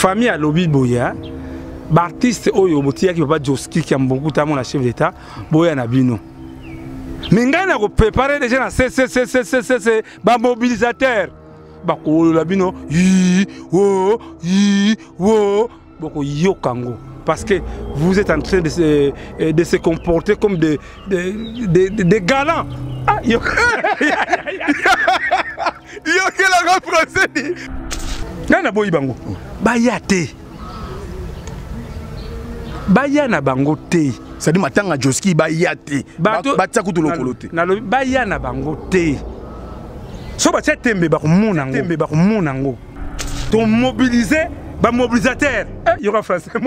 famille à lobby boya artiste oyo botia ki papa Joski qui a beaucoup ta mon chef d'état boya na bino mais ngana ko préparer déjà na c'est ba mobilisateur ba ko la bino yi wo boko yokango parce que vous êtes en train de se comporter comme des galants. Ah, yo que la français dit. Nana boy bango. Bayate. Bayana bango te. Ça dit matanga Joski bayate. Batsa kutu lokolote. Na bayana bango te. So ba tembe ba kumunango. Tembe ba kumunango. Ton mobiliser ba mobilisateur. Il y aura français. Yo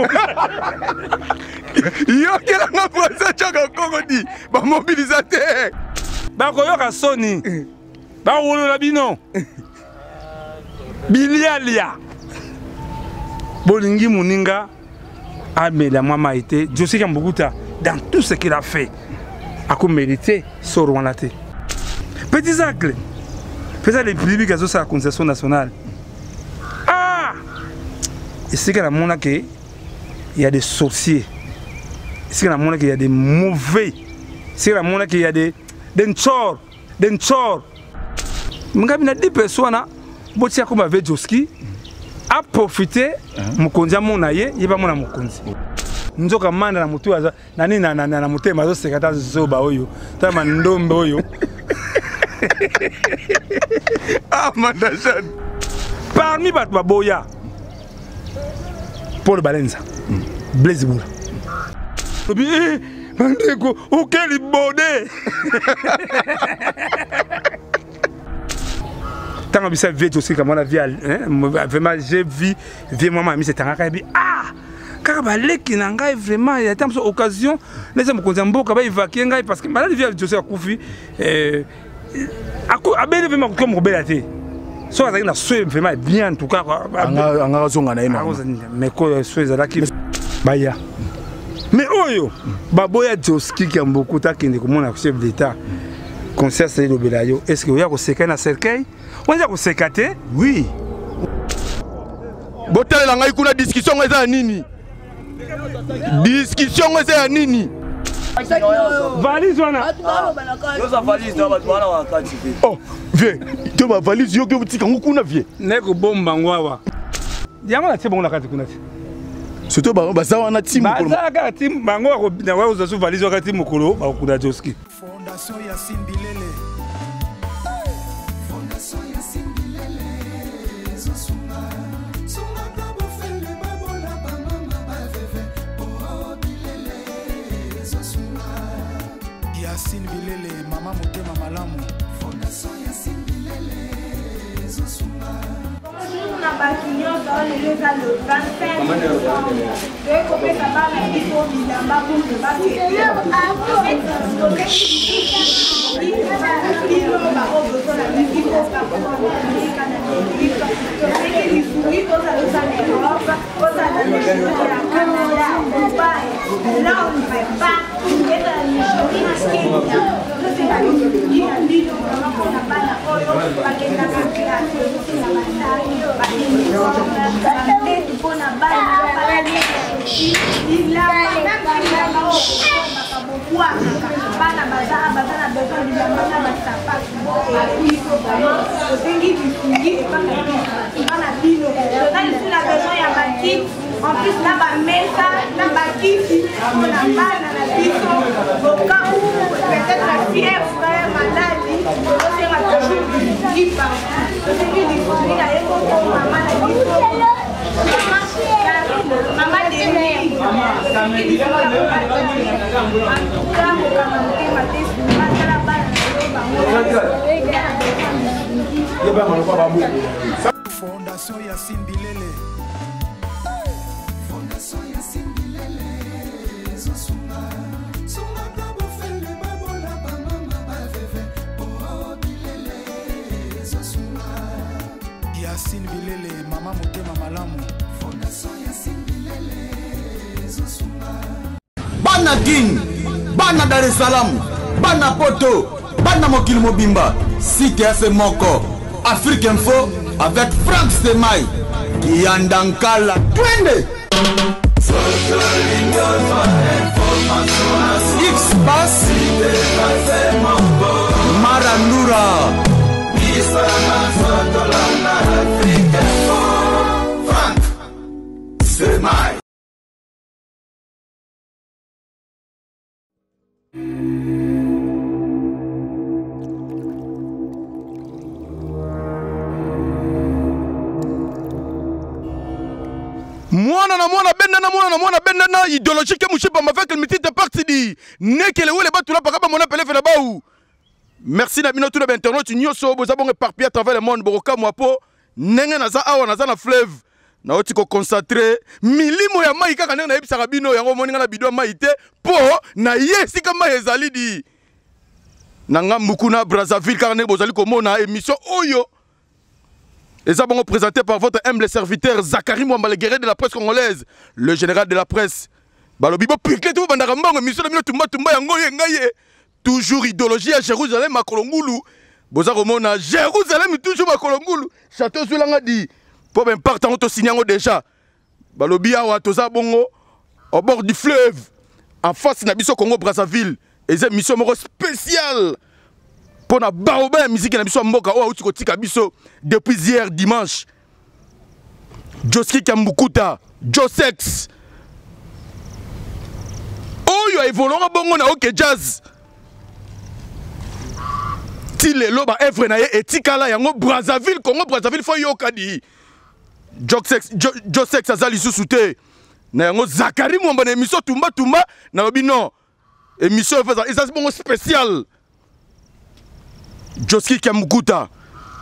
que la français chaka kongo dit ba mobilisateur. Ba ko yo ka soni. Ba wolo la bino. Bilialia. Bolingi muninga amela mama été Joski Kambukuta dans tout ce qu'il a fait a comme mérité sur Rwandate. Petits actes. Faisait les publics à la concession nationale. Ah! Et c'est que la monnaie qu'il y a des sorciers. C'est que la monnaie qu'il y a des mauvais. C'est que la monnaie qu'il y a des tchors. M'gabina 10 personnes botia comme avec Joski a profité mukonzi amona ye yeba mona mukonzi nzoka manda na mutu aza nani na mutema zo sekata zoba oyo tama ndombe oyo ah mandashan parmi bat baboya Paul Balenza Blaise Bula obi mandeko okeli bode tant que ça vit aussi comme on a vu vraiment j'ai vu maman mais c'est un gars ah car balé qui n'a vraiment il y a tant d'occasions les hommes qu'on aime beaucoup évacuer parce que malade vient José Akoufi a bien vraiment comme rebelité soit ça a souhaité vraiment bien en tout cas en raison on a énorme mais quoi souhaité là qui baya mais oyo baboya Joski qui a beaucoup ta qui est comme on a chef d'état concert c'est le belayo est-ce que vous y a ko seka na cercueil on a ko sekate oui botel la ngai kuna discussion eza nini valise wana yo sa valise na batu wana wakati oh vieux to ba valise yo ke butika ngukuna vieux neko bomba ngwawa yango na tibongo na kati kuna ti surtout ba za wana timu ko ba za ka timu bango ko na wa uzasu valise wakati mukolo ba kuna Joski Fondation Yassine Bilele. Fondation Yassine Bilele. Zosunga. Sunga kabo fele babola ba mama ba veve. Oh Bilele. Zosunga. Yassine Bilele, mama motema malamu. Fondation Yassine Bilele. Zosunga. Na bakignon dans le 25 décembre. De couper sa barre à l'IFO, Midamba, pour ne pas en plus, là, la bâtisse, on a mal dans la biso, au cas où peut-être la fièvre serait malade, on sera toujours qui parle. C'est ce qui dit, il a un peu maman la biso. Maman des filles, Fondation Yassine Bilele. Fondation Yassine Bilele. Zosunga. Sunga kabo fele babola ba mama ba veve. Oh Bilele. Zosunga. Yassine Bilele, mama motema malamu. Fondation Yassine Bilele. Zosunga. Bana Guine, Bana Dar es Salaam, Bana Poto, Bana Mokili Mobimba, Cité FM Moko, Afrique Info avec Franck Semaï. Kiandankala twende X-Bass Marandura Frank Semai Mwana bendana idéologie que mouché pas avec le métier de parti di nekele wele batula pas comme on appelle fait là-bas ou merci na bino tout le internet nyoso boza bon éparpillé à travers le monde boroka mwapo nenga naza awa naza na fleuve na oti ko concentrer milimo ya mai kaka na ebisaka bino yango moninga na bidwa mai te po na yesi kama ezali di na ngambuku na Brazzaville kaka ne bozali komona émission oyo. Et ça, bon, présenté par votre humble serviteur Zachary Mwamba, le guerrier de la presse congolaise, le général de la presse. Balobibo piqué tout bandarambango, mission de tumba yangoye ngaye. Toujours idéologie à Jérusalem, Makolongulu. Boza Romona, Jérusalem, toujours Makolongulu. Château Zulanga dit, pour même partant, on signe déjà. Balobia ou Atoza Bongo, au bord du fleuve, en face de Nabiso Congo Brazzaville. Et c'est une mission spéciale. Pour na baoba musique na biso mboka o uti kotika biso depuis hier dimanche. Joski Kambukuta, Josex. Oyo evoluera bongo na OK Jazz. Ti lelo ba evre na ye etikala yango Brazzaville Congo Brazzaville fo yoka di. Josex azali susute. Na yango Zachary Mwamba na émission tumba na obino. Émission faisant ça bongo spécial. Joski Kambukuta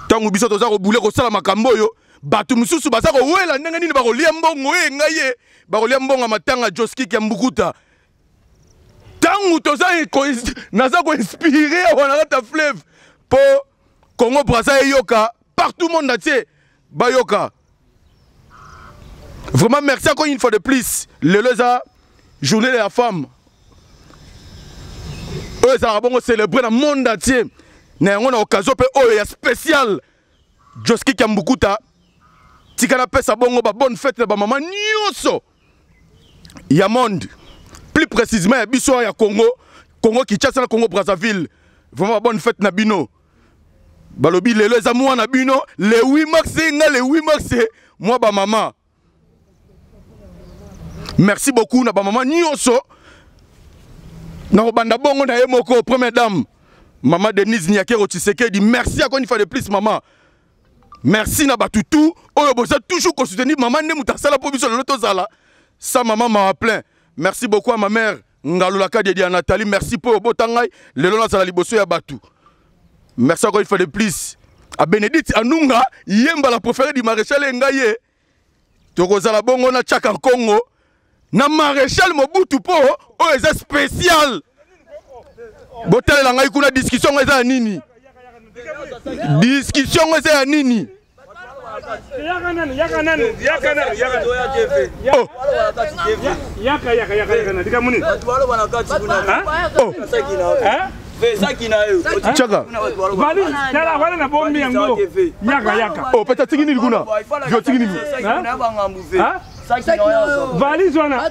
tangu biso toza ko boule ko sala makambo yo batu mususu baza ko wela ndenge nini ba ko lia mbongo ngaye ba ko lia mbongo matanga Joski Kambukuta tangu toza naza ko inspirer wana ta fleuve po Congo Brazza yoka partout monde entier ba yoka. Vraiment merci encore une fois de plus le leza journée de la femme eux ça va célébrer dans le monde entier. Na ngona occasion pe oyo ya spécial Joski Kambukuta tikana pesa bongo ba bonne fête ba maman nyoso ya monde plus précisément ya biso ya Congo Kinshasa na Congo Brazzaville vraiment bonne fête na bino balobi lelo za mwa na bino le 8 mars nga le 8 mars moi ba maman merci beaucoup na ba maman nyoso na banda bongo na yemoko première dame Maman Denise Nyakero Tshisekedi dit merci encore une fois de plus maman. Merci na batutu. Oyo boza toujours ko soutenir maman ne mutasala po biso loto zala. Ça maman m'a plein. Merci beaucoup à ma mère Ngalulaka Dedi Nathalie, merci pour botangai le lona zala liboso ya batu. Merci encore une fois de plus à Bénédicte Anunga, yemba la préférée du maréchal Ngaye. Toko zala bongo na Tchaka Congo. Na maréchal Mobutu po oyo eza spécial. Botel la ngai kuna discussion eza ya nini? Discussion eza ya nini? Chaka. Oh, peut-être tingini kuna. Jo tingini. Valise wana.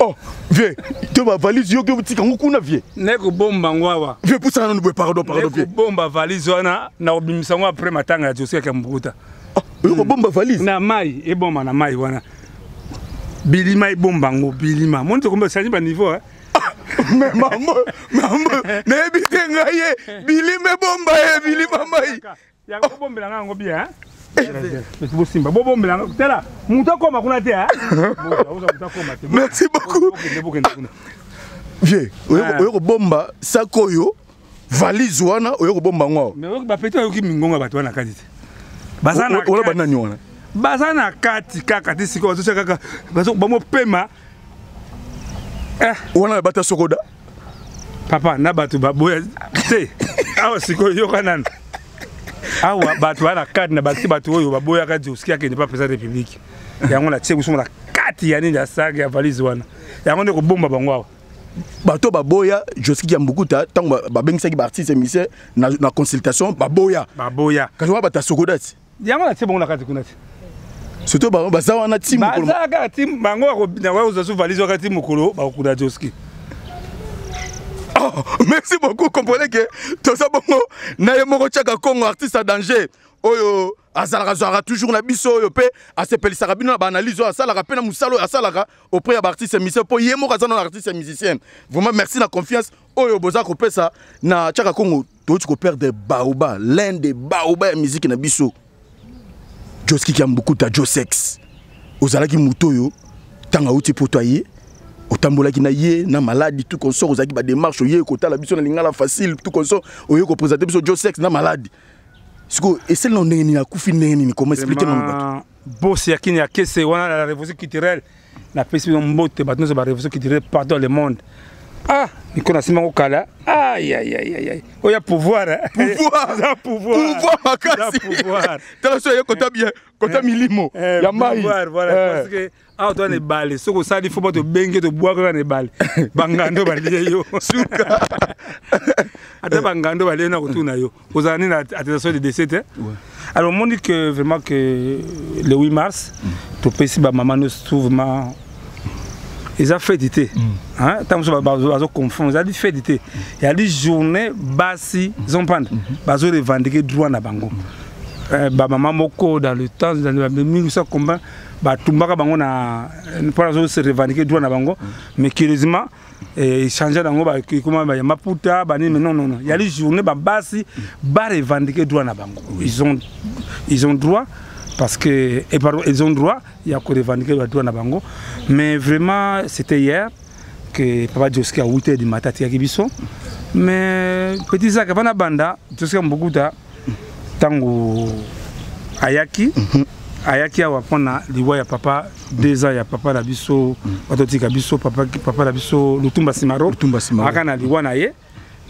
Oh, vieux. Tu vas valise yo que vous tika ngukuna vieux. Neko bomba ngwawa. Vieux pour ça non pardon vieux. Bomba valise wana na obimisa ngwa après matanga ya Joski Kambukuta. Yo bomba valise. Na mai e bomba na mai wana. Bilima e bomba ngo bilima. Monte komba change ba niveau hein. Mais maman, na ebite ngaye bilima bomba e bilima mai. Ya ko bombela ngo bien hein. Simba bombela ngo tela. Muta koma kuna te hein. Merci beaucoup. Vieux, oyo bomba sakoyo valise wana oyo bomba ngwa. Mais oyo ba peto oyo ki mingonga bato wana kati. Bazana oyo banani wana. Bazana kati kaka tisiko zo kaka bazo bamo pema. Wana bata sokoda. Papa na batu baboya te. Awa siko yo kanana. Awa batu wana kati na batu oyo baboya ka Joski akende pa président république. Yango na tse kusoma kati ya nini ya saga ya valise wana. Yango ndeko bomba bangwa. Bato baboya Joski Kambukuta tango babengisa ki artiste émission na consultation baboya. Baboya. Kazo bata sokoda. yango na tie bongo na kati kuna te surtout baza wana ti mokolo baza kaka ti bango bakoza so valise wakati mokolo bakokuna Joski. Oh, merci beaucoup. Comprenez que tout ça bon, naye moko tchaka Congo artiste à danger. Oyo azalaka toujours na biso oyo pe asepelisaka bino na ba analyse oyo asalaka pe na musalo asalaka auprès ya artiste musicien po ye moko azana artiste musicien. Vraiment merci la confiance oyo boza ko pesa na tchaka Congo to tu ko perdre baoba l'un des baoba ya musique na biso. Joski qui aime beaucoup ta Josex. Ozalaki mutoyo tanga uti potoyer. Otambola ki na ye na maladie tout consort ozaki ba démarche ye ko tala biso na lingala facile tout consort oyo ko présenter biso Josex na maladie. Siko essaie non ni na kufi ni comment expliquer non bato. Boss ya kini ya kese wana la révolution culturelle na pesi mbote bato zo ba révolution culturelle partout le monde. Ah, ni kona sima ko kala. Aïe aïe aïe aïe. Oya pouvoir. Pouvoir. Pouvoir makasi. Pouvoir. Tala so ye kota bien, kota milimo. Ya mai. Pouvoir voilà parce que ah toi ne balé, soko ça il faut pas te bengue te boire quand ne balé. Bangando balé yo. Suka. Ata bangando balé na kutuna yo. Ozani na attestation de décès. Alors on dit que vraiment que le 8 mars, to pesi ba maman nous trouve vraiment ils ont fait d'été. Hein, tant que ils ont confondu, ils ont fait d'été. Il y a des journées bassi, ils ont pas, ils ont revendiqué droit na bango. Ba maman moko dans le temps dans le 1800 combien, ba tumbaka bango na pour se revendiquer droit na bango, mais curieusement ils changeaient dans ba comment ba maputa ba mais non. Il y a des journées ba bassi, ba revendiquer droit na bango. Ils ont droit. Parce que ils ont droit, il y a que revendiquer le droit na bango. Mais vraiment, c'était hier que Papa Joski à 8h du matin à Kibiso. Mais petit ça, quand on a banda, Joski a beaucoup de tango Ayaki. Ayaki a wapona liwa ya papa 2 ans ya papa la biso, watotika biso papa la biso Lutumba Simaro. Akana liwa na ye.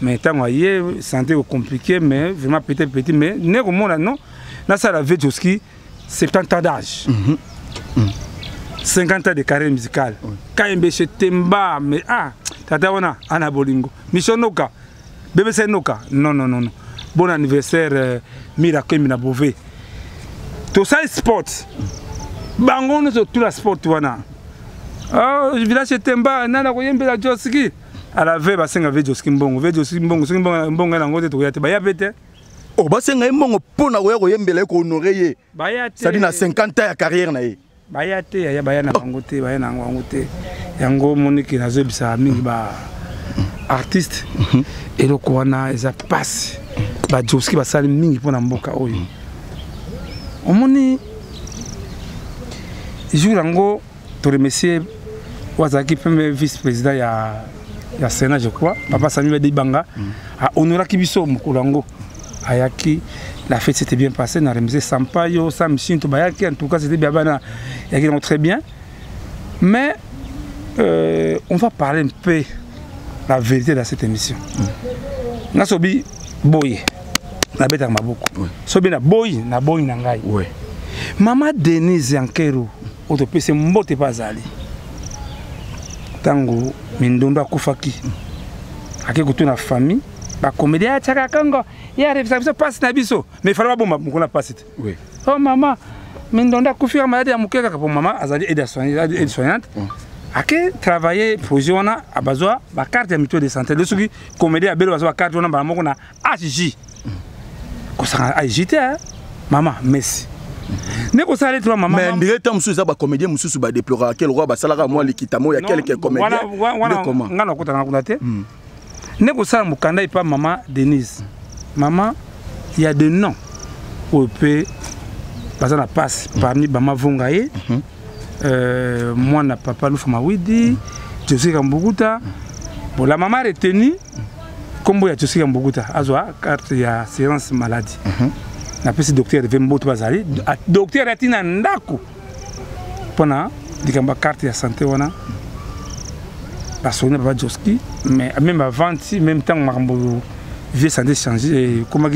Mais tango aye santé compliqué mais vraiment petit mais ne comment non. Na ça la vie Joski 70 ans d'âge, 50 ans de carrière musicale. Quand il me temba, mais tata wana anabolingo. Mishonoka, bébé Noka. Non. Bon anniversaire, Miracle Minabové. Tout ça est sport. Bango nous tout la sport wana. Oh, village temba, nana koyembe la Joski. À la veille, basenga ve Joski mbongo, mbongo na ngote to yate ba yabete. Oh, basenga mbongo pona ko yembela ko honorer ye. Ça dit na 50 ans de carrière na ye. Bayate ya bayana bangote, bayana ngote. Yango moniki na zebisa mingi ba artiste. Et le kwana eza passe. Ba Joski ba sali mingi pona mboka oyo. Omoni jour yango to remercier wazaki premier vice-président ya Sénat je crois, Papa Samuel Dibanga a honoré Kibiso Mukulango. Ayaki, la fête s'était bien passée, on a remisé Sampaio, Samchin, Tobayaki, en tout cas c'était bien, très bien. Mais on va parler un peu la vérité dans cette émission. Na sobi boy, na beta maboko. Sobi na boy nangai. Maman Denise Yankero, autopsie mbote pas ali. Tango mindondo akufaki. Ake kutu na famille. La comédie à Tchakakango, il arrive, ça passe na biso. Mais il fallait pas qu'on a passé. Oui. Oh maman, mais on a confié à maladie à Moukeka pour maman, Azali aide-soignante. Ake travailler projet on a besoin de carte de mutuelle de santé. Le suivi comédie a besoin de carte on a besoin de AJ. Qu'on s'en agité hein. Maman, merci. Ne ko sale toi maman. Mais directeur monsieur ça ba comédien monsieur ba déplorer quel roi ba salara moi likitamo ya quelques comédiens. Comment? Ngana ko tanga kunate. Nego ça mukanda et pas maman Denise. Maman, il y a des noms où peut passer la passe parmi maman Vongaye, moi na papa Loufama Widi, Josie Kambuguta. Bon la maman retenue comme il y a Josie Kambuguta, azwa carte ya assurance maladie. Na pesi docteur Vembo Bazali, docteur Atina Ndako. Pona dikamba carte ya santé wana. Parce qu'on n'a pas Joski, mais même avant, même temps, on vie santé changé, comment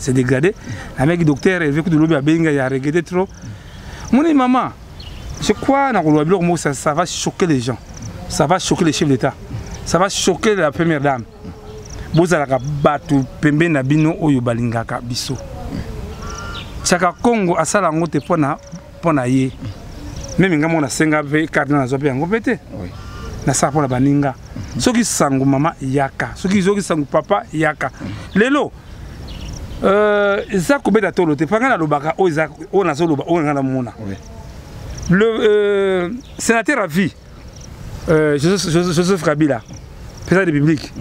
c'est dégradé. Avec le docteur, il veut que le lobby a bien, il a regretté trop. Mon maman, je crois que ça va choquer les gens, ça va choquer les chefs d'État, ça va choquer la première dame. Vous allez battre Pembe Nabino Oyo Balingaka Bisso. Chaka Congo asala ngo te pona ye. Même nga mona senga ve cardinal na zope yango pete. Oui. Na sa pona baninga. Soki sangu mama yaka, soki sangu papa yaka. Lelo ça kobeta tolo te panga na lobaka o za o na zo loba o nga na mona. Oui. Le sénateur à vie Joseph Kabila, président de la République.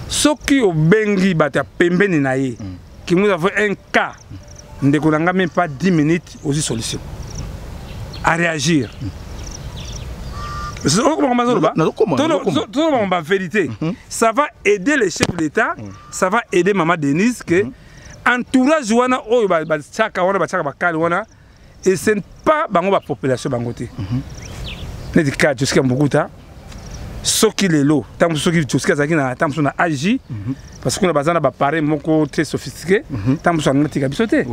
Soki o bengi bata pembeni na ye. Qui nous avons un cas, nous n'avons même pas 10 minutes aux solutions. À réagir. En vérité, ça va aider les chefs d'État, ça va aider Maman Denise, que entourage et ce n'est pas la population. Ne dit pas que je ce qui est là, tant que ce qui est agi, parce qu'on a besoin d'appareils très sophistiqués, tant que ce qui est sauté.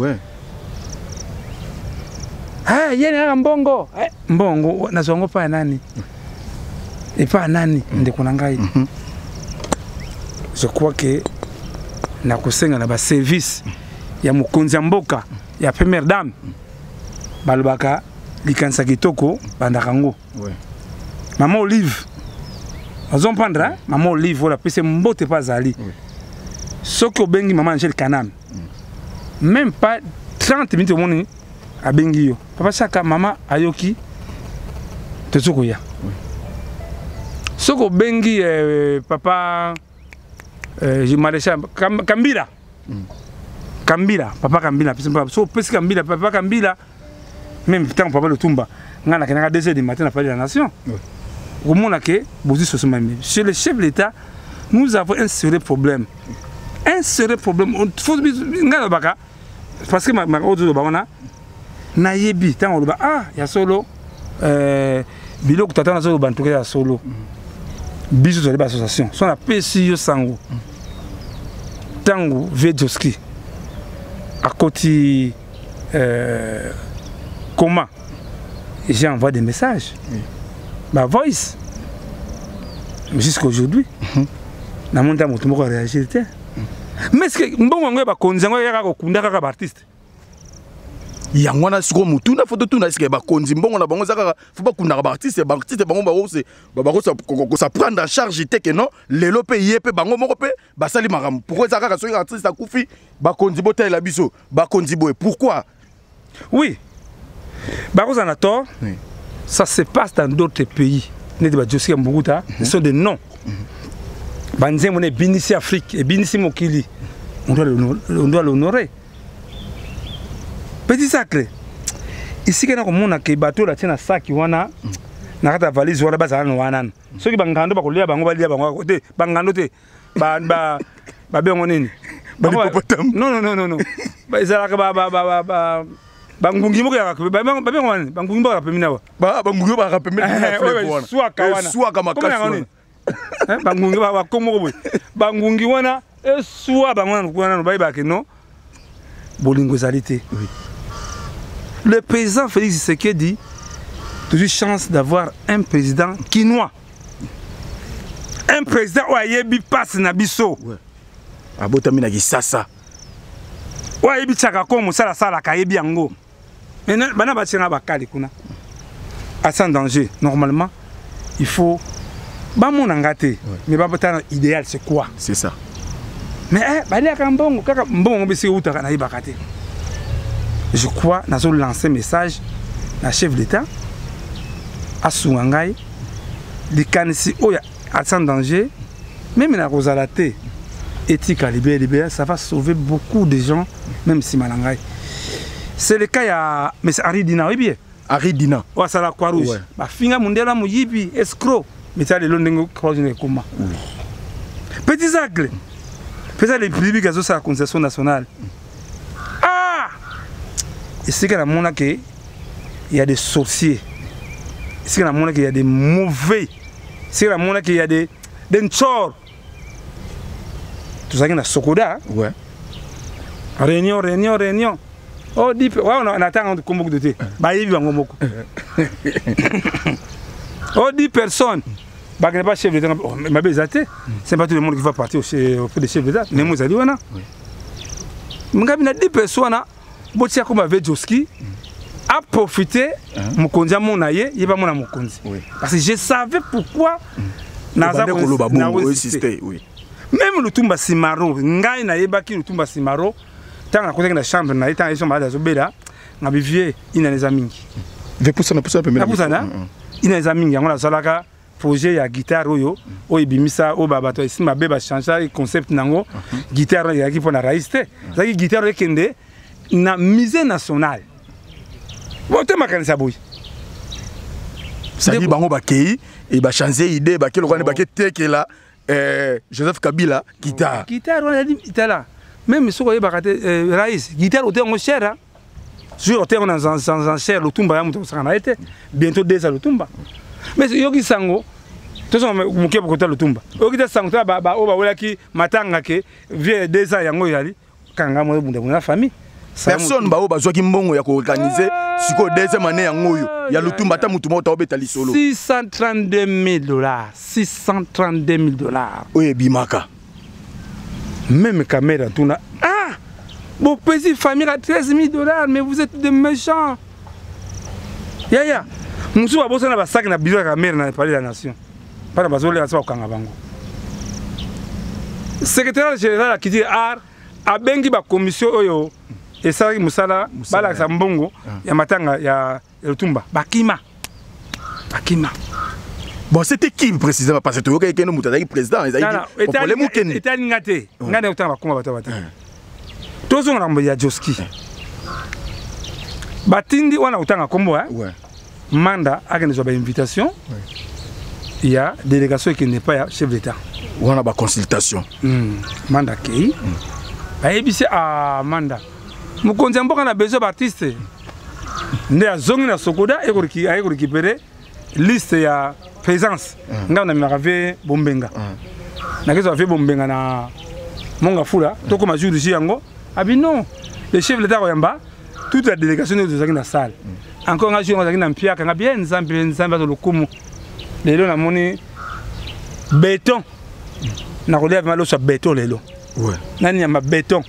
Ah, il y a un bongo. Bongo, n'a pas nani. Et pas nani, je crois que na kusenga na ba service ya mukonzi mboka ya première dame balobaka likanisa kitoko bandakango. Maman Olive. Vous comprenez? Maman Olive, voilà, puis c'est mbote pas ali. Ce que bengi maman Angèle Kanam. Même pas 30 minutes au monde à bengi. Papa Chaka maman Ayoki Tetsukoya. Ce que bengi papa je maréchal Kambila. Kambila, papa Kambila, so pesi Kambila, papa Kambila. Même temps papa le Tumba. Ngana kenaka 2h du matin à Palais de la Nation. Au monde que chez le chef de l'État, nous avons un sérieux problème. Un sérieux problème. Parce que na yebi tant ah ya solo biloko tatana solo bantuka ya solo biso zo l'association son appel si yo sango tango vedoski à côté comment j'ai envoyé des messages. Ma voice, jusqu'à aujourd'hui, na monta moto moko réagir. Mais est-ce que mbongo ngwe ba konzi ngwe yaka ko kunda kaka artiste? Yango na siko mutu na photo tu na sike ba konzi mbongo na bango zaka faut pas kunda ba artiste bango ba rose ba ça prendre en charge te que non lelo pe yepe bango moko pe ba sali maram. Pourquoi zaka ka so artiste akufi ba konzi botel la biso ba konzi boy pourquoi? Oui. Ba rose na tort. Oui. Ça se passe dans d'autres pays. Ce sont des noms. Banzé mon Binisi Afrique et Binisi Mokili. On doit l'honorer. Petit sacré. Ici, il y a un bateau qui a un sac qui a une valise qui a une ceux qui ont un bateau qui a un bateau bangungi moko ya bangungi ba rapemina ba bangungi ba rapemina soit kawana soit kama kaso bangungi ba komo boy bangungi wana soit bangwana kwana ba ba ke non bolingo zalité. Le président Félix Tshisekedi toujours chance d'avoir un président quinois, un président oyebi passe na biso abotamina kisasa oyebi chaka komo sala sala kayebi yango. Maintenant, à sans danger, normalement, il faut. Mais l'idéal, c'est quoi? C'est ça. Mais je crois que nous avons lancé un message à chef d'État, à Souangaï, de Kanisi, à sans danger, même la Rosalate, éthique à libérer, ça va sauver beaucoup de gens, même si Malangaï. C'est le cas, il y a M. Aridina, oui bien. Aridina. Oh, c'est la Croix-Rouge. Ma finga mundela muyibi, escroc. Mais ça, les longs croisés comment. Petit Zagle. Peut-être les publics qui sont la concession nationale. Ah! Et c'est qu'il y a des sorciers. C'est qu'il y a des mauvais. C'est qu'il y a des tchors. Tout ça, il y a Sokoda. Ouais. Réunion. Oh, on attend comme beaucoup de thé. Oh, 10 personnes. Bah, n'est pas chef d'État. Ma belle, c'est pas tout le monde qui va partir auprès des chefs d'État. Mais moi, je dis, on a 10 personnes. botia comme avec Joski a profité mokonzi a mona ye yeba mona mokonzi parce que je savais pourquoi naza ko système oui même Lutumba Simaro ngai na yeba ki Lutumba Simaro tanga côté na chambre na ita iso malade azobela na bivie ina les amingi ve poussa na premier na ina les amingi yango na salaka projet ya guitare oyo oyo bimisa o baba to isima beba changer concept nango guitare ya ki pona raiste zaki guitare kende na musée national bote makanisa boy sali bango bakei et ba changer idée ba kelo ba tekela Joseph Kabila guitare on a dit itala même soko ye bakate raïs guitare ote ngo cher sur ote on en cher Lutumba ya muto sana été bientôt 2 ans Lutumba mais yoki sango to so muke bokota Lutumba yoki ta sango ta ba o ba wela ki matanga ke vie 2 ans yango yali kanga mo bunda na famille personne ba o bazwa ki mbongo ya ko organiser siko 2e année yango yo ya Lutumba ta mutu mota obeta lisolo $632,000 $632,000 oye bimaka même caméra tuna ah bon petit famille à $13,000 mais vous êtes des méchants ya musu ba bosa na ba sac na bizo caméra na palais de la nation para bazole asa okanga bango secrétaire général qui dit art a bengi ba commission oyo esaki musala bala sa mbongo ya matanga ya Lutumba bakima bon c'était qui précisément parce que tu vois quelqu'un muta président ils a dit problème ou ken était ngate ngane utanga bakoma batata tozo ngambo ya Joski batindi wana utanga kombo ouais manda organiser ba invitation il y a délégation qui n'est pas chef d'état wana ba consultation manda kei ba ebisi a manda mukonzi mboka na besoin d'artiste nde azongi na Sokoda et ko récupérer liste ya présence nga na maravé bombenga na kezo fait bombenga na monga fula to ko majuru ji yango abi non le chef d'état yamba toute la délégation de zaki na salle encore nga jonga zaki na mpiaka nga bien nzambe to lokumu lelo na moni béton na relève malo sa béton lelo ouais nani ya ma béton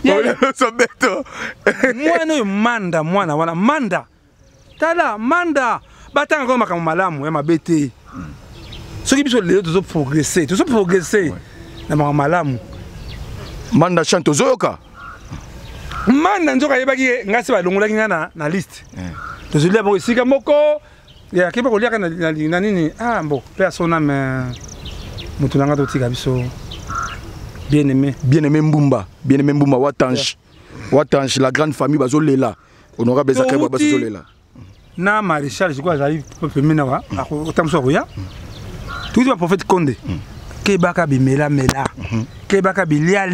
mwana manda mwana wana manda tala manda batanga ko makambo malamu ya mabete soki biso lelo tozo progresser na makambo malamu manda chante zoyoka manda nzoka yebaki ngasi balongolaki ngana na liste tozo leba ko sika moko ya kiba ko liaka na nini ah mbo persona me mutunanga to tika biso bien-aimé Mbumba Watange la grande famille bazolela honorable Zakari bazolela na maréchal je crois j'arrive femina wa otamso roya tout le prophète Condé ke baka bimela ke baka bilia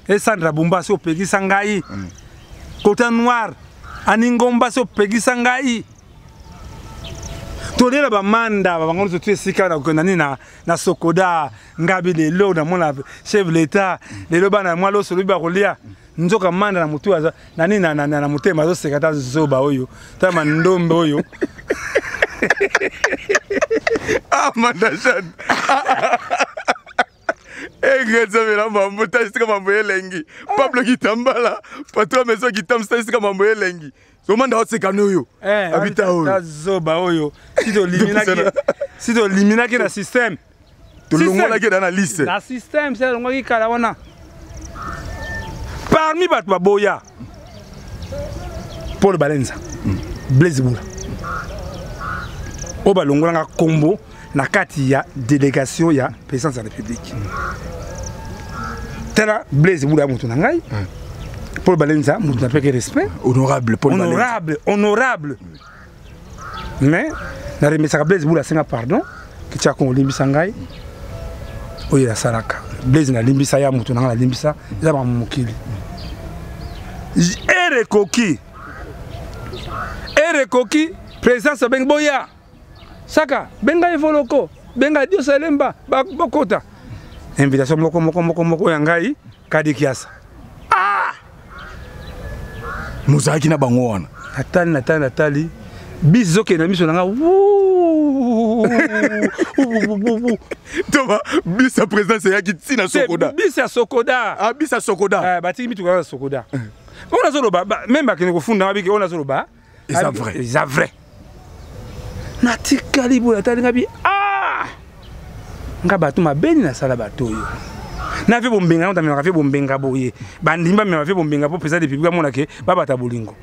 et Sandra Bumba so pegi sangai Kota Noir aningomba so pegi sangai tolela ba manda ba bango to sika na konani na Sokoda ngabi lelo na mona chef l'état lelo bana mwa lo solo ba kolia nzoka manda na mutu aza nani na mutema zo sekata zoba oyo ta mandombe oyo ah manda jeune Egeza mela mambo ta sika mambo elengi Pablo Kitambala patron maison Kitamsta sika mambo elengi Komanda otsekano oyo habita oyo zoba oyo si to limina ki na système to longola ki na liste na système c'est longola ki kala wana parmi bat baboya Paul Balenza Blaise Boula oba longola nga kombo na kati ya délégation ya présidence de la République tela Blaise Boula mutu na ngai Paul Balenza, nous n'avons pas de respect. Honorable Paul Balenza. Honorable. Mais, na remercie Blaise Boula senga pardon, qui t'a qu'on limbi sangai. Oye la salaka. Blaise na limbi sa ya mutu na limbi sa, ya ba mukili. Ere koki, présence ben boya. Saka, benga evoloko, benga Dio Salemba, bokota. Invitation moko yangai kadi kiasa. Muzaki na bango wana natali bizoke na miso nanga wuu Thomas, bis à président c'est yaki tina Sokoda. Bis à Sokoda. Ah, bis à Sokoda. Bah tiki bitu ka Sokoda. On a zolo ba même ba kene ko funda ba on a zolo ba. C'est vrai. C'est vrai. Na tikali bo ta ngabi ah. Nga batu mabeni na sala bato yo. Na fe bombenga on ta me ka fe bombenga boye. Ba ndimba me ka fe bombenga po pesa depuis ka mona ke ba bata bolingo.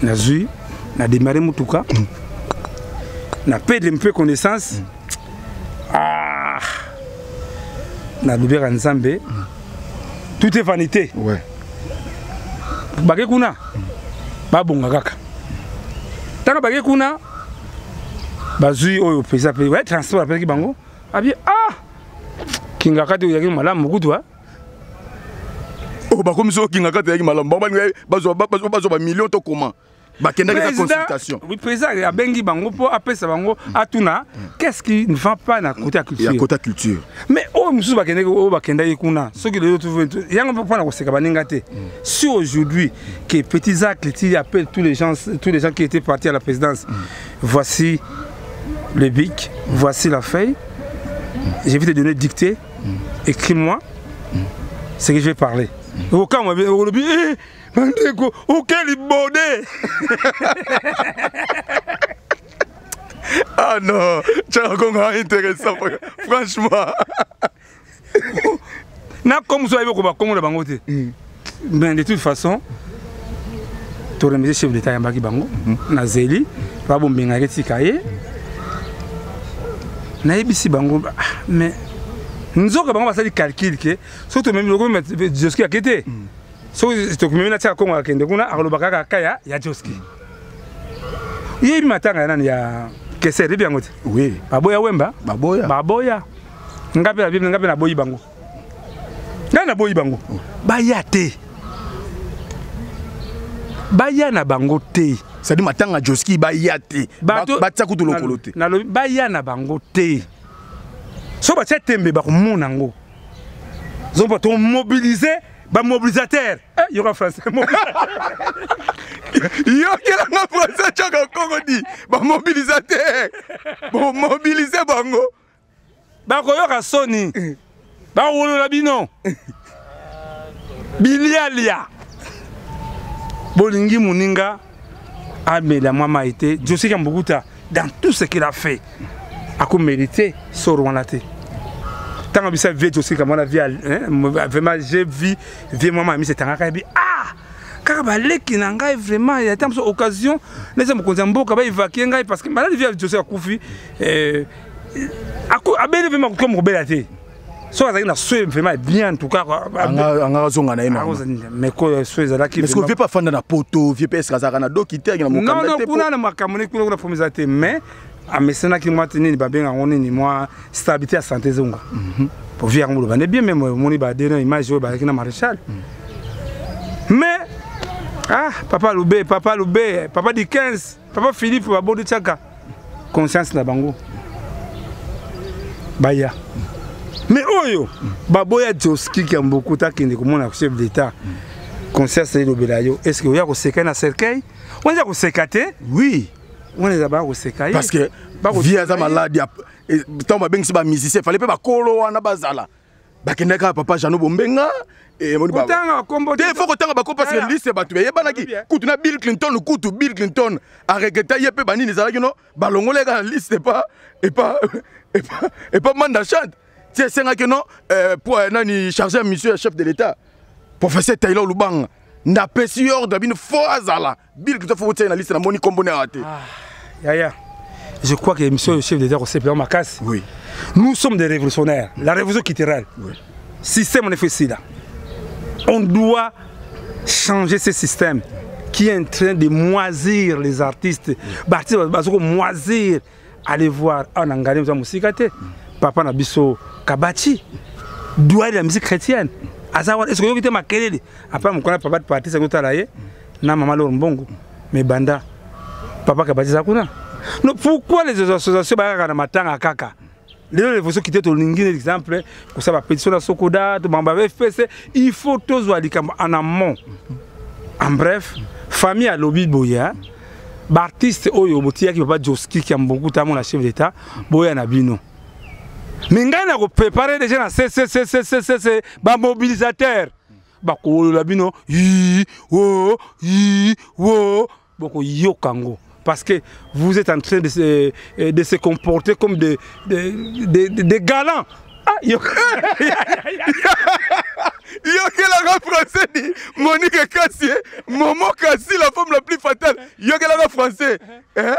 Na zui na démarré mutuka. Na perdre un peu connaissance. Ah. Na lubera nzambe. Tout est vanité. Ouais. Bagé kuna. Ba bonga kaka. Taka bagé kuna. Bazui oyo pesa pe ouais transport après ki bango. Abi ah. Kinga kati yaki malamu kutwa. Oh ba comme ça kinga kati yaki malamu. Bazo ba millions to comment. Bakenda que consultation. Oui, président a bengi bango pour après ça bango atuna qu'est-ce qui ne va pas na côté culture. Il y a côté culture. Mais oh musu bakenda o bakenda yekuna ce que les autres yango pas na koseka baninga te. Si aujourd'hui que Petit Zach Leti appelle tous les gens qui étaient partis à la présidence. Voici le bic, voici la feuille. Je vais te donner dictée. Écris-moi ce que je vais parler. Au cas où le bic Mandeko, auquel il bordait. Ah non, tu as encore intéressant, franchement. Na comme ça, il va comme la bangote. Mais de toute façon, tu remercies chef d'État Yambaki Bango, Nazeli, Pabo Mbengageti Kaye. Naibisi Bango, mais nous avons passé des calculs que, surtout même le Joski a quitté. So to kumina cha Kongo akende kuna akolobaka kaya ya Joski. Yeye matanga nani ya kesere bi yangote. Oui. Baboya wemba, baboya. Ngabe na boyi bango. Na boyi bango. Baya te. Baya na bango te. Ça dit matanga Joski baya te. Batsa kutu lokolo te. Na lo baya na bango te. So ba tembe ba ko mona ngo. Zo ba to mobiliser ba mobilisateur. Il y aura français. Yo quel nga français chaka Congo di. Ba mobilisateur. Ba mobiliser bango. Ba ko yoka soni. Ba wolo la bino. Bilialia. Bolingi muninga amela mama été Josi Kambukuta dans tout ce qu'il a fait. A ko mérité sur Rwandate. Tant que ça vient aussi comme on a vu vraiment j'ai vu maman mis cette engagement ah car baleki nanga vraiment il y a tant de occasion les hommes konzambo ka ba évacuer ngai parce que malade vient José akufi a belle vraiment comme rebelate so azaki na souhait vraiment bien en tout cas anga zonga na ina mais ko souhait zalaki mais est-ce que veut pas fanda na poto vieux PS kazaka na dokiter na mokanda te non kuna na makamone kuna promesate mais a mesena qui m'a tenu babenga ngoni ni moi stabilité à santé zonga pour vivre ngolo bane bien même moni ba dena image ba kina maréchal mais ah papa Loubé papa di 15 papa Philippe ba bodo chaka conscience na bango baya mais oyo baboya Joski Kambukuta kende komona chef d'état conscience de Lobelayo est-ce que oya ko seka na cercueil on ya ko sekate oui on les a pas resécaillé parce que via za maladie tant ba bengisi ba musicien fallait pas ba kolo wana bazala ba kendeka papa Jano Bombenga et moni ba tanga kombo te faut que tanga ba ko parce que liste ba tu ye banaki kutu na Bill Clinton a regretté ye pe banini zala kino ba longole ka liste pas et pas mandat chante c'est senga que non pour nani chargé mission chef de l'état professeur Taylor Lubanga n'a pas si ordre d'une fois azala Bill Clinton faut que na liste na moni kombo na raté. Yaya, je crois que monsieur le chef d'État au CPA Makas, oui. Nous sommes des révolutionnaires. La révolution quittera. Oui. Système en effet c'est là. On doit changer ce système qui est en train de moisir les artistes. Moisir. Allez voir en Angalé, nous musique. Papa Nabiso Kabachi doit de la musique chrétienne. Est-ce que vous avez marqué? Après, mon papa de parti, c'est que vous avez na maman Lombongo. Mais Banda. Papa Kabachi Zakuna. Non, pourquoi les associations à Matanga Kaka? Les révolutions qui étaient au Lingui, exemple, pour ça, la pétition de Sokoda, de Bamba FPC, il faut tous voir en amont. En bref, famille à lobby Boya, Artiste oyo botia ki papa Joski qui a beaucoup de mon chef d'état boya na bino. Mais ngai na ko préparer déjà na c'est ba mobilisateur. Ba ko la bino yi wo boko yokango parce que vous êtes en train de se comporter comme des galants. Ah yo la français dit Monique Cassier, Momo Cassi, la femme la plus fatale. La français. Hein?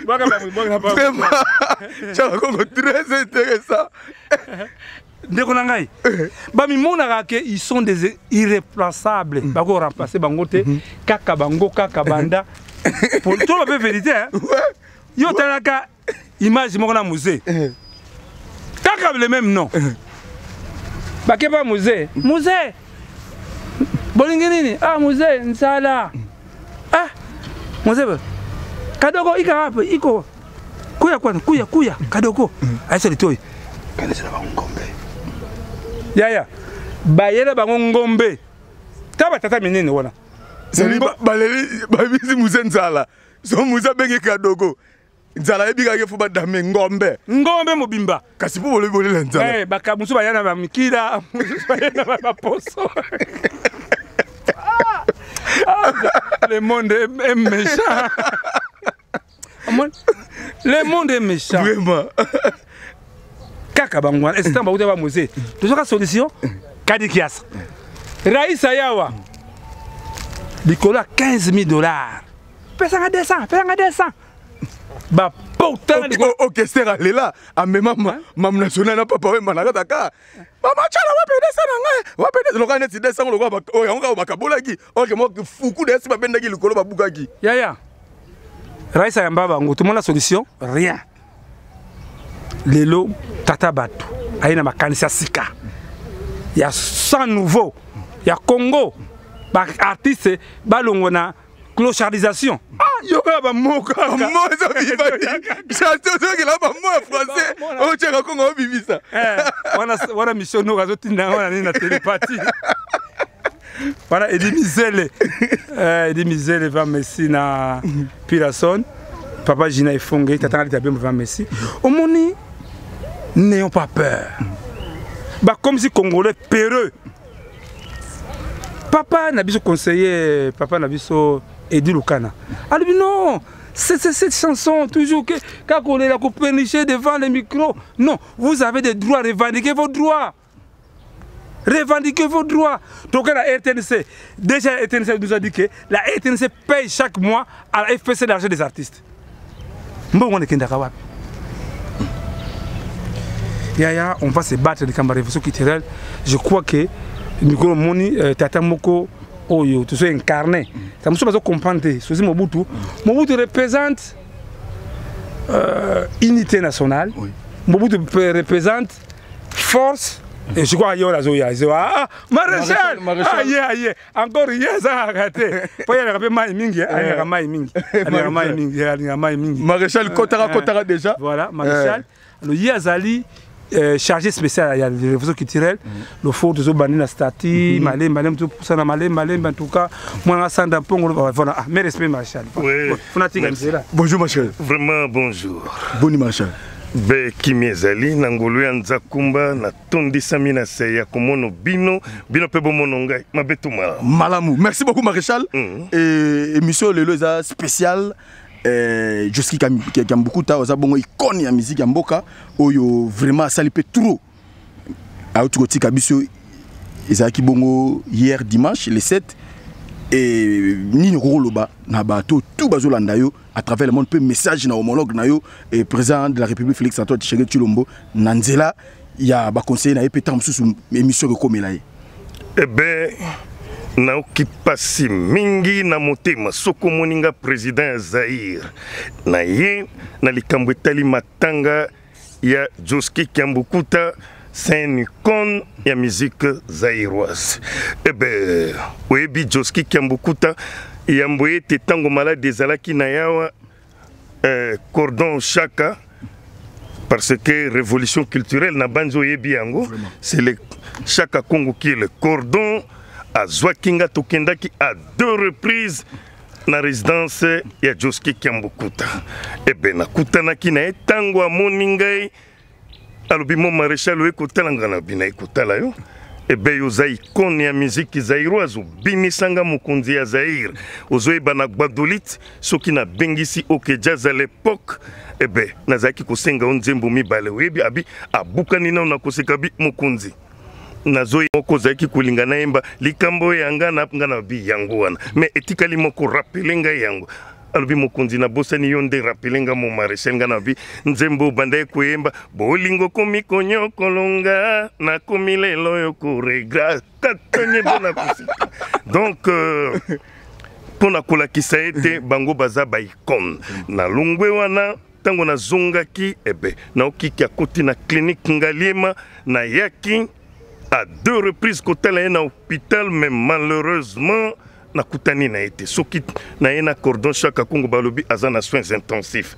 Vraiment, très intéressant. Ils sont des irréplaçables. Ils remplacer Bangote, Kaka Bango, Kaka Banda. Pour tout la vérité, hein? Yo talaka image mon musée. Kaka le même nom. Bakeba musée. Musée. Bolingenini. Ah musée Nsala. Ah musée. Kadogo ikawapo iko. Kuya kwanza kuya Kadogo. Aisa litoi. Kanisa la ngombe. Yaya. Bayela bango ngombe. Taba tata minene wana. Sali baleli babisi musée Nsala. So musée bengi Kadogo. Nzala ebika ke fuba dame ngombe mobimba kasi po bole la nzala baka musu bayana ba mikila musu bayana ba poso. Le monde est méchant. Le monde est méchant vraiment. Kaka bangwana est-ce que ba uta ba musée toujours la solution kadi kias Raïsa yawa Nicolas $15,000 pesa 200 ba pourtant ok c'est là à même mam national na papa we manaka taka mama chala wa pede loka neti desa ngolo ba o yanga ba kabolaki ok mo fuku desi ba bendaki likolo ba bukaki ya Raisa yambaba ngo tout le monde la solution rien lelo tata batu aina makanisa sika ya sans nouveau ya Congo ba artiste balongona clochardisation. Ah, yoga ba moka. Moza bibadi. Chanteur que là ba mo français. O tcheka Congo bibisa. Wana mission no gazotinda wana ni na télépathie. Voilà Edi Mizele va merci na Pirason. Papa Gina Ifonge tata ali tabem va merci. Omoni n'ayons pas peur. Bah comme si Congolais peureux. Papa n'a biso conseiller, papa n'a biso Edi Lukana. Alors non, c'est cette chanson toujours que quand on est là pour pénicher devant les micros. Non, vous avez des droits, revendiquez vos droits. Revendiquez vos droits. Donc la RTNC, déjà la RTNC nous a dit que la RTNC paye chaque mois à la FPC l'argent des artistes. Bon, on est Kendakawa. Yaya, on va se battre dans la révolution culturelle. Je crois que Nicolas Moni, Tata Moko, Oyo, tout ça incarné. Ça me semble comprendre. C'est Mobutu. Mobutu représente unité nationale. Oui. Mobutu représente force. Et je crois qu'il y a ah, Maréchal! Aïe, encore hier, ça a raté. Il y a Maréchal Kotara déjà. Voilà, Maréchal. Le Yazali. Chargé spécial, il y a des réseaux culturels, le fort de Zobanina Stati, Malem, tout ça, Malem, en tout cas, moi, Sanda Pongo, voilà, mes respects, Marshal. Bonjour, Marshal. Vraiment, bonjour. Bonjour, Marshal. Be Kimiezali, Nangolo Nzakumba, na Tondi Samina Seya, Komono Bino, Bino Pebo Monongai, Mabetou Malamou. Merci beaucoup, Maréchal. Et émission Leloza spéciale. Joski qui a beaucoup de temps, il connaît la musique en Boka, où vraiment ça lui fait trop. À l'autre côté, ils ont bongo hier dimanche, le 7, et Nino Roloba, Nabato, tout Bazolandayo, à travers le monde, peu message na homologue nayo, et président de la République Félix Antoine Tshisekedi Tshilombo, Nanzela, il y a un conseiller na pétam sous émission de Komelaye. Eh ben. Naoki pasi mingi na motema soko moninga président Zaire na ye na likambo etali matanga ya Joski Kiambukuta, c'est une icône ya musique zaïroise. Eh ben oyebi Joski Kiambukuta yamboye te tango malade ezalaki na yawa cordon chaka parce que révolution culturelle na banzo yebi yango c'est le chaka Congo qui est le cordon azwaki nga tokendaki à 2 reprises na résidence ya Joski Kiambukuta. Ebe nakutanaki na ye ntango amoni ngai alobi mo maréchal oyo ekotala nga na bina ekotala yo. Ebe yoza ikone ya miziki Zaïro azobimisanga mokonzi ya Zaïre ozoyeba na Gbadolit soki na bengisi oke jazz à l'époque. Ebe nazalaki kosenga onzembo mibale oyebi abi abukani nao na koseka bi mokonzi nazoyi moko zaki kulinga na yemba likambo yanga na nga na bi yango wana mais etikali moko rappelenga yango alobi mokonzi na bosani yo nde rappelenga mo maréchal nga na bi nzembo banda koyemba bolingo komi konyo kolonga na komi lelo yo ko regret katonye bona kusika donc pona kolakisa ete bango baza ba icône na lungwe wana tango na zongaki ebe na okiki akoti na clinique ngaliema na yaki à 2 reprises kotala ye na hôpital mais malheureusement nakutani na été soki na ye na cordon chaka kongo balobi aza na soins intensifs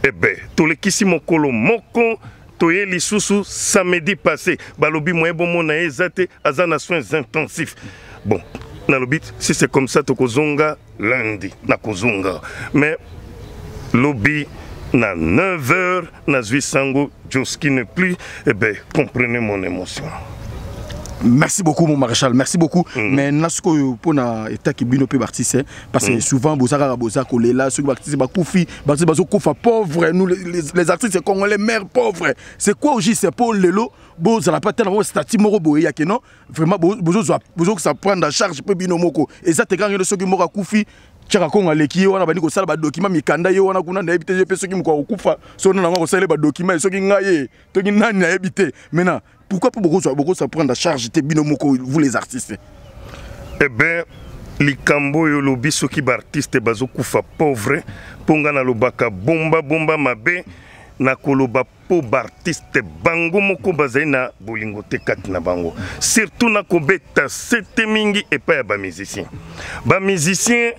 ebe tolekisi mokolo moko toye lisusu samedi passé balobi moye bomona ye eza te aza na soins intensifs bon nalobi si c'est comme ça tokozonga lundi nakozonga mais lobi na 9h na Zwisango Joski ne plus ebe comprenez mon émotion. Merci beaucoup mon maréchal, merci beaucoup. Mais nasko pour na état qui bino peu artiste parce que souvent bozaka bozaka kolela ceux artistes bakufi bazo kofa pauvre nous les artistes congolais mères pauvres. C'est quoi aussi c'est pour lelo bozala pas tellement statut moko boye ya que non vraiment bozo ça prendre en charge peu bino moko et ça te quand le soki moko kufi tchaka konga leki wana bani ko sala ba document mikanda yo wana kuna na ebite je pe soki moko kufa so na ngo ko sala ba document soki ngaye to ki nani na ebite maintenant. Pourquoi pas beaucoup ça prendre à charge tes binomoko vous les artistes? Eh bien, likambo yo lobi soki ba artiste bazo kufa pauvre ponga na lobaka bomba mabe na koloba po ba artiste bango moko bazai na bolingo te kati na bango surtout na kobeta sete mingi epa ya ba musicien. Ba musicien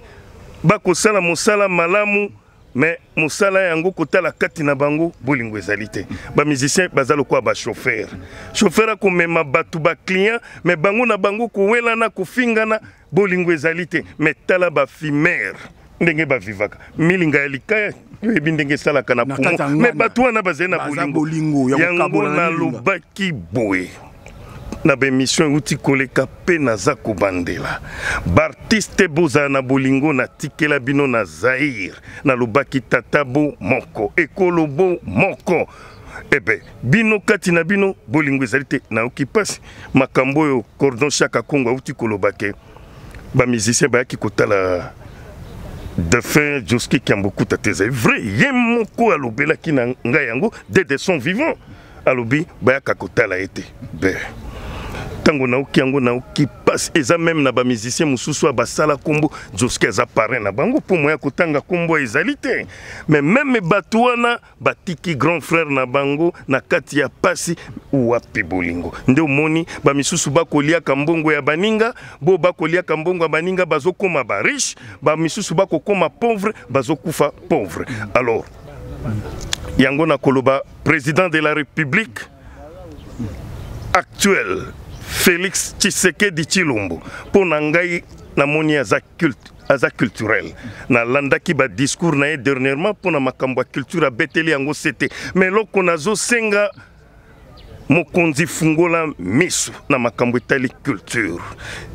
bako sala mosala malamu mais musala yango kotala kati na bango bolingo ezalité ba musicien bazalo kwa ba chauffeur ko mema batu ba client mais bango na bango ko wela na kofingana bolingo ezalité mais tala ba fimère ndenge ba vivaka milinga elika yebi ndenge sala kana pumo mais batu wana bazena bolingo yango na lobaki boye na bémission uti koleka pe naza kobandela bartiste boza na bolingo na tikela bino na Zaïre na lobaki tatabo moko ekolobo moko ebe bino kati na bino bolingo ezalite na okipasi makambo yo cordon chaka kongo uti kolobake ba musicien ba ki kotala de fin Joski Kiambukuta teze vrai yemoko alobela ki na ngai yango de son vivant alobi ba ka kotala ete be tango na okiango na okipasi eza même na ba musicien mususu basala kombo Joski eza parrain na bango pour moya kotanga kombo ezalité mais même batuana batiki grand frère na bango na kati ya pasi wapi bolingo nde omoni ba misusu bakolia kambongo ya baninga bo bakolia kambongo ya baninga bazokoma ba riche ba misusu bakokoma pauvre bazokufa pauvre alors yango na koloba président de la République actuel Félix Tshisekedi Tshilombo pour nangai na moni aza culturel na landaki ba discours na dernièrement pour na makambo culture beteli yango c'était mais loko nazo senga mokonzi fungola misu na makambo etali culture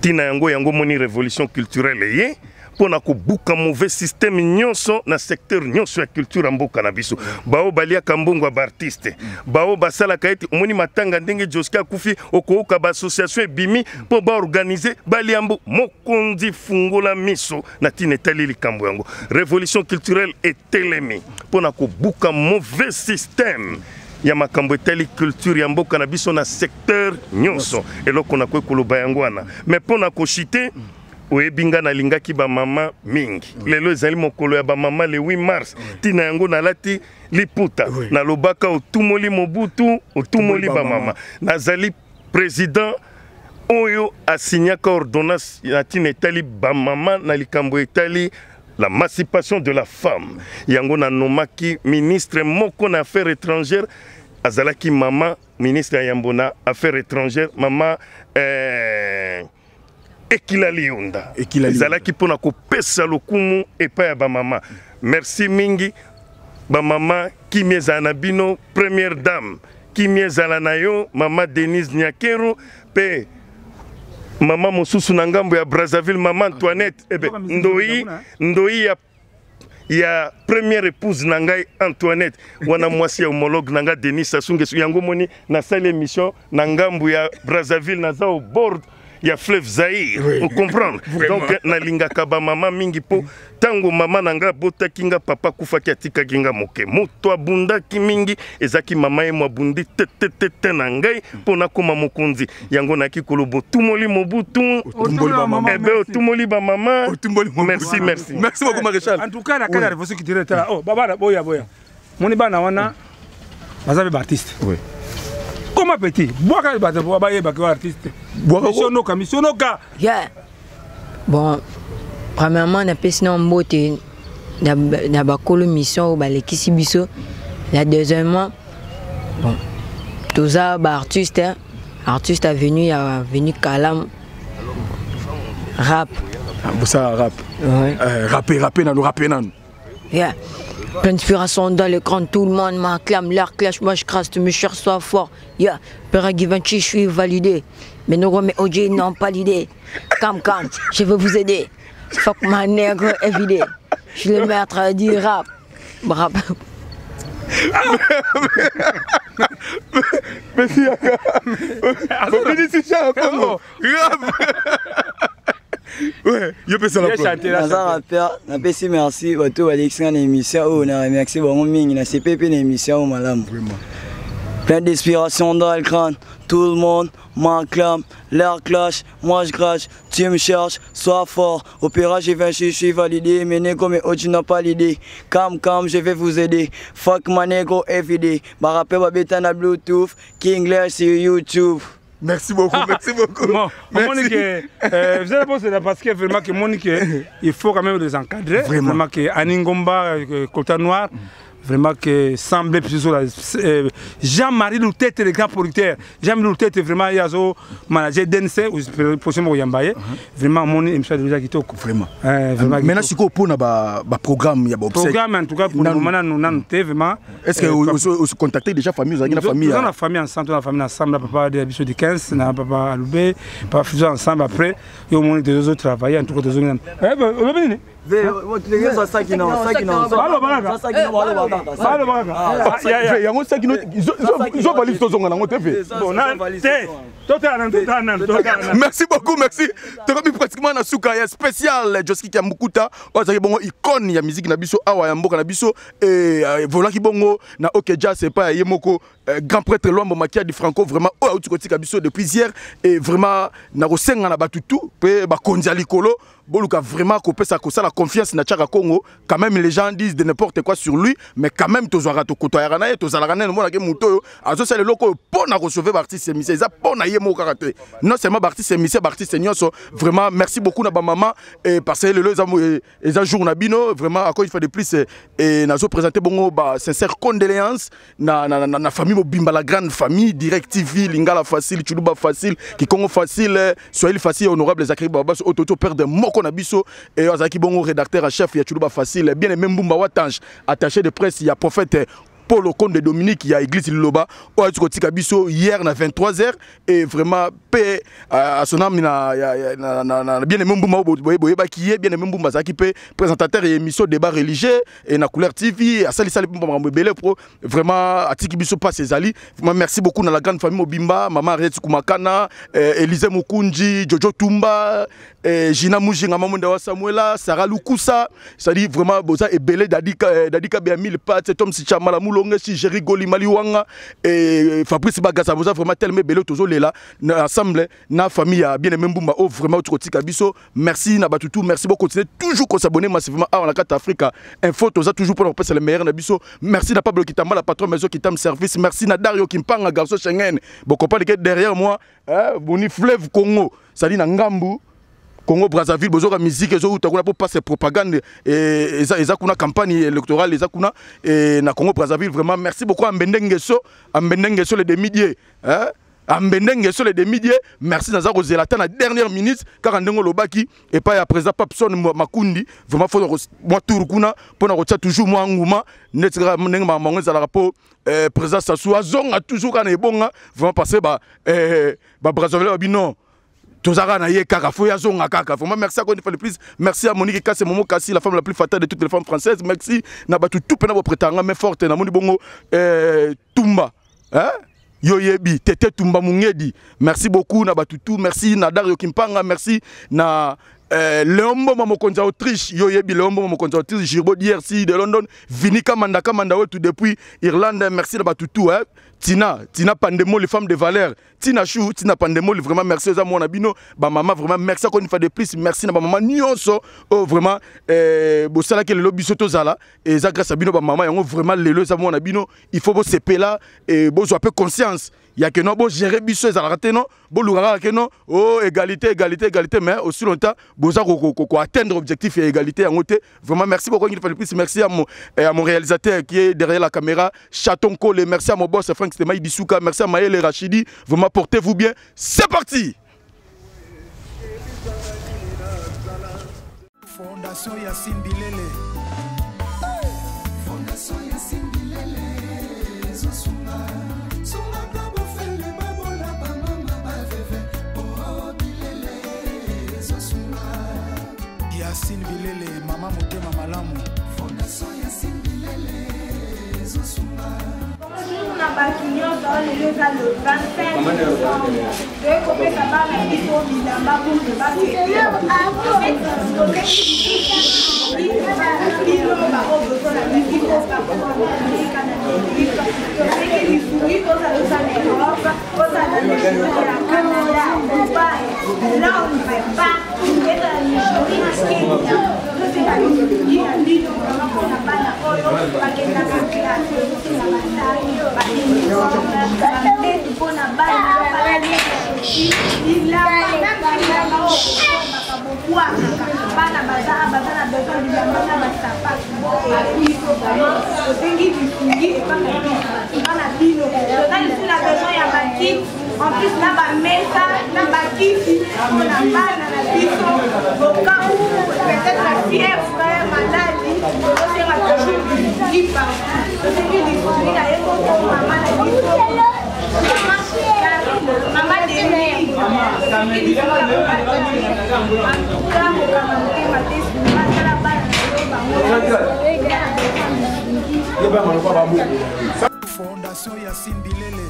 tina yango moni révolution culturelle ye pona ko buka mauvais système nyonso na secteur nyonso ya culture mboka na biso bao balia kambongo ba artiste bao basala kaiti omoni matanga ndenge Joski akufi okooka ba association ebimi po ba organiser baliambo mokonzi fungola miso na tinetali likambo yango révolution culturelle etelemi pona ko buka mauvais système ya makambo etali culture ya mboka na biso na secteur nyonso eloko na koloba yango wana mais pona ko chiter oyebinga na lingaki ba mama mingi lelo ezali mokolo ya ba mama le 8 mars tina yango nalati liputa na lobaka otumoli Mobutu otumoli ba mama nazali président oyo asignaka ordonnance ya tina etali ba mama na likambo etali la émancipation de la femme yango na nomaki ministre moko na affaires étrangères azalaki mama ministre ya yambona affaires étrangères mama Ekila Lionda ezalaki mpona kopesa lokumu epai ya bamama. Merci mingi bamama kimi ezala na bino première dame kimi ezala na yo mama Denise Nyakero pe mama mosusu na ngambo ya Brazzaville mama Antoinette ndoi ya première épouse na ngai Antoinette wana mwasi ya homologue na ngai Denis Sassou Nguesso yango moni na salle émission na ngambo ya Brazzaville na za au bord ya fleuve Zaïre, vous comprenez? Donc nalingaka ba mama mingi po tango mama nanga bota kinga papa kufa ki atika kinga moke moto abunda ki mingi ezaki mama ye mwabundi tete na ngai pona koma mokonzi yango naki kolobo tumoli mobutu tumoli ba mama. Merci beaucoup Maréchal. En tout cas la kala révolution qui dirait oh baba boya moni bana wana bazabe artiste. Oui. Comment petit? Boaka ba artiste. Missionoka. Yeah. Bon, premièrement, on a passé un mot na bakolo mission au balekisi biso. La deuxièmement, bon, tout ça artiste artiste a venu Kalam rap. Ça rap. Ouais. Rapper nan. Yeah. Inspiration dans l'écran, tout le monde m'acclame, l'air clash, moi je crasse, mes chers sois fort. Yeah, Père Givenchy, je suis validé. Mais nos mais OJ n'ont pas l'idée. Calme, je veux vous aider. Fuck ma nègre évidé. Je suis le maître du rap. Rap. Merci. Ouais, je peux ça la rappeur, na pesi merci bato Alexis na émission oh na remercie bon mingi na CPP na émission oh malam vraiment. Plein d'inspiration dans le crâne, tout le monde m'acclame, l'air clash, moi je crache, tu me cherches, sois fort, opéra Givenchy, je suis validé, mais négro mais tu n'as pas l'idée, calme, je vais vous aider, fuck ma négro everyday, ma rappeur va bêta na Bluetooth, Kinglish sur YouTube. Merci beaucoup. Bon, Monique, vous allez penser parce que vraiment que Monique, il faut quand même les encadrer. Vraiment que Aningomba, Colta Noir, vraiment que semble plus Jean-Marie Loutet, le grand producteur. Jean-Marie Loutet, vraiment, il y a un manager d'NC, possiblement Yambaye. Vraiment, mon émission déjà qui toque. Vraiment. Maintenant, si vous avez un programme, il y a un programme, en tout cas, pour le moment, nous avons vraiment. Est-ce que vous contactez déjà la famille? Vous avez la famille? Nous avons la famille ensemble, papa de Bisso de 15, papa Aloubé, papa faisons ensemble après. Et au moins, des autres travaillent, en tout cas, des autres. Merci beaucoup, merci. Tu pratiquement na souka spécial Joski Kiamukuta, ozaki bongo icône ya musique na biso awa ya mboka na biso et volaki bongo na OK Jazz c'est pas yemoko grand prêtre Luambo Makia di Franco vraiment o tu kotika biso depuis hier et vraiment na kosenga na batutu pe ba konzi likolo boluka vraiment kopesa ko la confiance na Tchaka Congo quand même les gens disent de n'importe quoi sur lui mais quand même tozwara to kotoyara na ye tozala kana mona ke muto azo sala loko pona recevoir artiste émission za pona yemo karaté non seulement artiste émission artiste nyonso vraiment merci beaucoup na ba maman et parce que les jour na bino vraiment encore une fois de plus et nazo présenter bongo ba sincère condoléances na famille Mobimba la grande famille Direct TV Lingala facile Chuluba facile Kikongo facile Soyez facile honorable Zakari Babas Ototo père de Moko Nabiso et Ozaki bongo rédacteur en chef ya Chuluba facile bien aimé Mbumba Watange attaché de presse il y a prophète Paul Ocon de Dominique, il y a Église Liloba, hier à 23h et vraiment paix à son âme, bien aimé Mbouma qui est bien aimé Mbouma qui peut présentateur et émission débat religieux et na couleur TV à Sali Sali Pro vraiment à Tiki Biso pas ses alliés. Merci beaucoup dans la grande famille Mobimba, maman Retsu Kumakana, Elise Mukunji, Jojo Tumba, Gina Mujinga Mamunda Samuela, Sarah Lukusa, ça dit vraiment Boza et Belé Dadika Biamil Pat, Tom Sichamala si Jerry Goli Maliwanga et Fabrice Bagasa vous a vraiment tellement belé toujours là ensemble na famille bien aimé Mbumba oh vraiment tu Kabiso merci na batutu merci beaucoup continuer toujours qu'on s'abonner massivement à la carte Afrique info toza toujours pour passer le meilleur na biso merci na Pablo Kitamba la patron maison qui t'aime service merci na Dario Kimpanga garçon Schengen bon comprendre que derrière moi boni fleuve Congo ça dit na Ngambu Congo Brazzaville bozoka musique ezo utakuna pour passer propagande et eza kuna campagne électorale eza kuna et na Congo Brazzaville vraiment merci beaucoup à Mbendengeso les demi-dieux hein ambendenge sur les demi-dié merci naza ko zelata na dernière minute car ndenge lobaki et pas ya président Papson Makundi vraiment faut moi tour kuna pona ko tia toujours moi nguma netra ndenge mamango za la rapport président Sassou azonga toujours kana ebonga vraiment passer ba Brazzaville babino tozara na ye kaka fo ya zonga kaka vraiment merci encore une fois de plus merci à Monique Kassé Momo Kassi la femme la plus fatale de toutes les femmes françaises merci na batu tout pena bo prétanga mais forte na moni bongo Tumba hein Yoyebi, Tete Tumba Mungedi, merci beaucoup na Batutu, merci na Dario Kimpanga, merci na Leombo Mamokonza Autriche, Yoyebi Leombo Mamokonza Autriche, Girbo DRC de London, Vinika Mandaka Mandawe tout depuis Irlande, merci na Batutu, hein. Tina Pandemo, les femmes de valeur, Tina Chou, Tina Pandemo, vraiment merci aux amours Nabino, ba maman vraiment merci encore une fois de plus, merci na ba maman Nyonso, oh vraiment bosala que le lobby soto zala et ça grâce à Bino ba maman yango vraiment les amours Nabino, il faut bo seper là et bo so peu conscience. Il y a que non, bon gérer biso ça raté non, bon lourara que non, oh égalité mais aussi longtemps boza ko atteindre objectif et égalité en côté. Vraiment merci beaucoup une fois de plus, merci à mon réalisateur qui est derrière la caméra, Chaton Cole, merci à mon boss Frank Stemaï Dissouka, merci à Maël et Rachidi. Vraiment portez-vous bien. C'est parti. Fondation Yassine Bilele. Fondation Yassine Bilele. Zosunga. Sunga kabo fele babola ba mama ba veve. Oh Bilele. Zosunga. Yassine Bilele, mama motema malamu. Fondation Yassine Bilele. Zosunga. Na bakinion dans les le 25 de copier ça va la vie pour bilamba pour ne pas en plus là bas mesa là bas kiti on a mal na biso au cas où peut-être la fièvre maladie on sera toujours libre c'est que les familles là et mon maman la biso maman Fondation Yassine Bilele.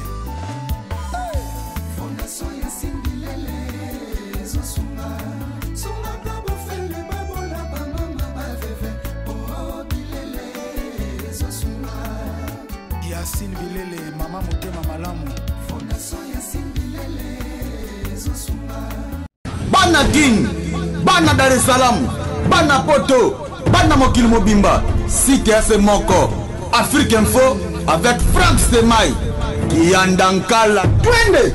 Fondation Yassine Bilele. Zosunga. Sunga kabo fele babola ba mama ba veve. Oh Bilele. Zosunga. Yassine Bilele, mama motema malamu. Fondation Yassine Bilele. Zosunga. Bana King, Bana Dar es Salaam, Bana Poto, Bana Mokil Mobimba, CTF Moko, Afrique Info avec Frank Stemaï, Kiandankala, Twende.